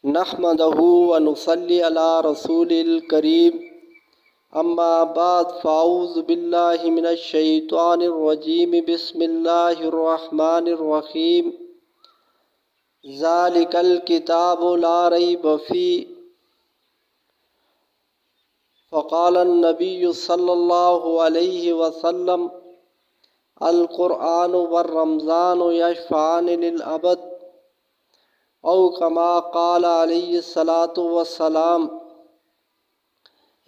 نحمدہ ونصلی علی رسول الکریم اما بعد فاعوذ باللہ من الشیطان الرجیم بسم اللہ الرحمن الرحیم ذالک الکتاب لا ریب فیہ فقال النبی صلی اللہ علیہ وسلم القرآن والرمضان یشفعان للابد او کما قال علیہ الصلاۃ والسلام۔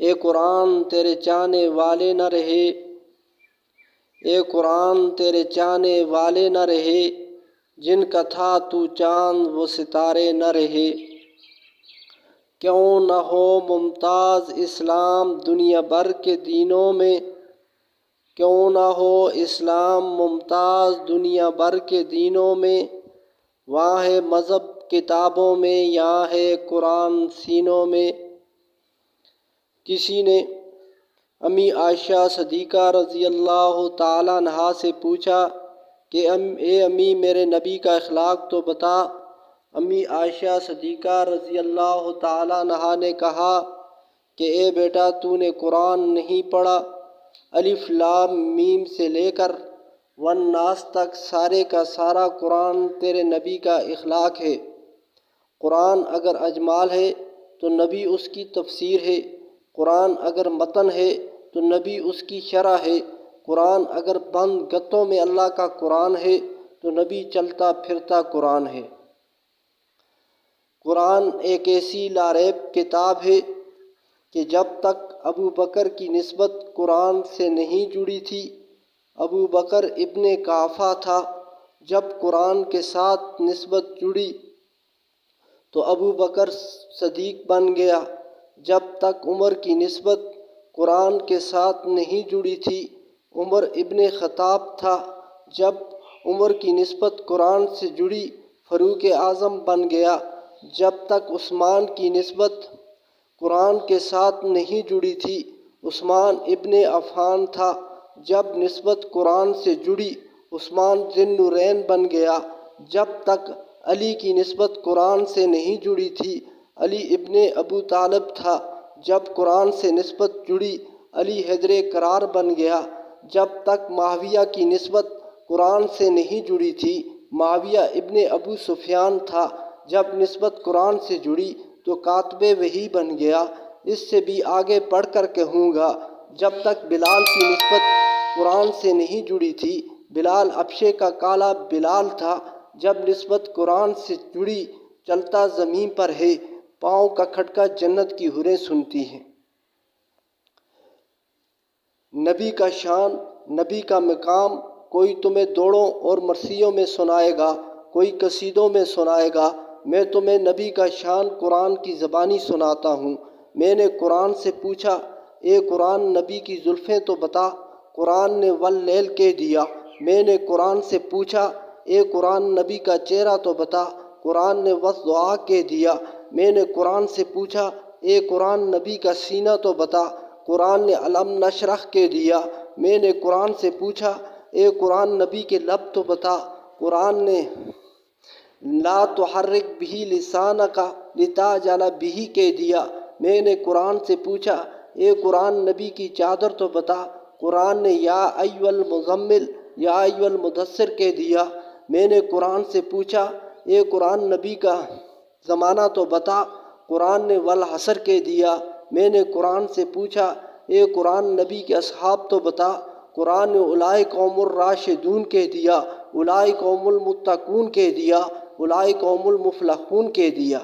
اے قرآن تیرے چاہنے والے نہ رہے، اے قرآن تیرے چاہنے والے نہ رہے، جن کا تھا تو چاند وہ ستارے نہ رہے۔ کیوں نہ ہو ممتاز اسلام دنیا بھر کے دینوں میں، کیوں نہ ہو اسلام ممتاز دنیا بھر کے دینوں میں، وہاں ہے مذہب کتابوں میں، یہاں ہے قرآن سینوں میں۔ کسی نے امی عائشہ صدیقہ رضی اللہ تعالیٰ عنہا سے پوچھا کہ اے امی میرے نبی کا اخلاق تو بتا۔ امی عائشہ صدیقہ رضی اللہ تعالیٰ عنہا نے کہا کہ اے بیٹا تو نے قرآن نہیں پڑھا، الف لام میم سے لے کر والناس تک سارے کا سارا قرآن تیرے نبی کا اخلاق ہے۔ قرآن اگر اجمال ہے تو نبی اس کی تفسیر ہے، قرآن اگر متن ہے تو نبی اس کی شرح ہے، قرآن اگر بند گتوں میں اللہ کا قرآن ہے تو نبی چلتا پھرتا قرآن ہے۔ قرآن ایک ایسی لاریب کتاب ہے کہ جب تک ابو بکر کی نسبت قرآن سے نہیں جڑی تھی، ابو بکر ابن قحافہ تھا، جب قرآن کے ساتھ نسبت جڑی تو ابو بکر صدیق بن گیا۔ جب تک عمر کی نسبت قرآن کے ساتھ نہیں جڑی تھی، عمر ابن خطاب تھا، جب عمر کی نسبت قرآن سے جڑی فاروق اعظم بن گیا۔ جب تک عثمان کی نسبت قرآن کے ساتھ نہیں جڑی تھی، عثمان ابن عفان تھا، جب نسبت قرآن سے جڑی عثمان ذی النورین بن گیا۔ جب تک علی کی نسبت قرآن سے نہیں جڑی تھی، علی ابن ابو طالب تھا، جب قرآن سے نسبت جڑی علی حیدر کرار بن گیا۔ جب تک معاویہ کی نسبت قرآن سے نہیں جڑی تھی، معاویہ ابن ابو سفیان تھا، جب نسبت قرآن سے جڑی تو کاتب وحی بن گیا۔ اس سے بھی آگے پڑھ کر کہوں گا، جب تک بلال کی نسبت قرآن سے نہیں جڑی تھی، بلال حبشے کا کالا بلال تھا، جب نسبت قرآن سے جڑی چلتا زمین پر ہے، پاؤں کا کھٹکا جنت کی حوریں سنتی ہیں۔ نبی کا شان، نبی کا مقام کوئی تمہیں دوڑوں اور مرثیوں میں سنائے گا، کوئی قصیدوں میں سنائے گا، میں تمہیں نبی کا شان قرآن کی زبانی سناتا ہوں۔ میں نے قرآن سے پوچھا، اے قرآن نبی کی زلفیں تو بتا، قرآن نے واللیل کہہ دیا۔ میں نے قرآن سے پوچھا، اے قرآن نبی کا چہرہ تو بتا، قرآن نے والضحیٰ کہہ دیا۔ میں نے قرآن سے پوچھا، اے قرآن نبی کا سینہ تو بتا، قرآن نے الم نشرح کہہ دیا۔ میں نے قرآن سے پوچھا، اے قرآن نبی کے لب تو بتا، قرآن نے لا تحرک بہ لسانک لتعجل بہ کہہ دیا۔ میں نے قرآن سے پوچھا، اے قرآن نبی کی چادر تو بتا، قرآن نے یا ایھا المزمل یا ایھا المدثر کہہ دیا۔ میں نے قرآن سے پوچھا، اے قرآن نبی کا زمانہ تو بتا، قرآن نے والعصر کہہ دیا۔ میں نے قرآن سے پوچھا، اے قرآن نبی کے اصحاب تو بتا، قرآن نے اولئک هم الراشدون کہہ دیا، اولئک هم المتقون کہہ دیا، اولئک هم المفلحون کہہ دیا۔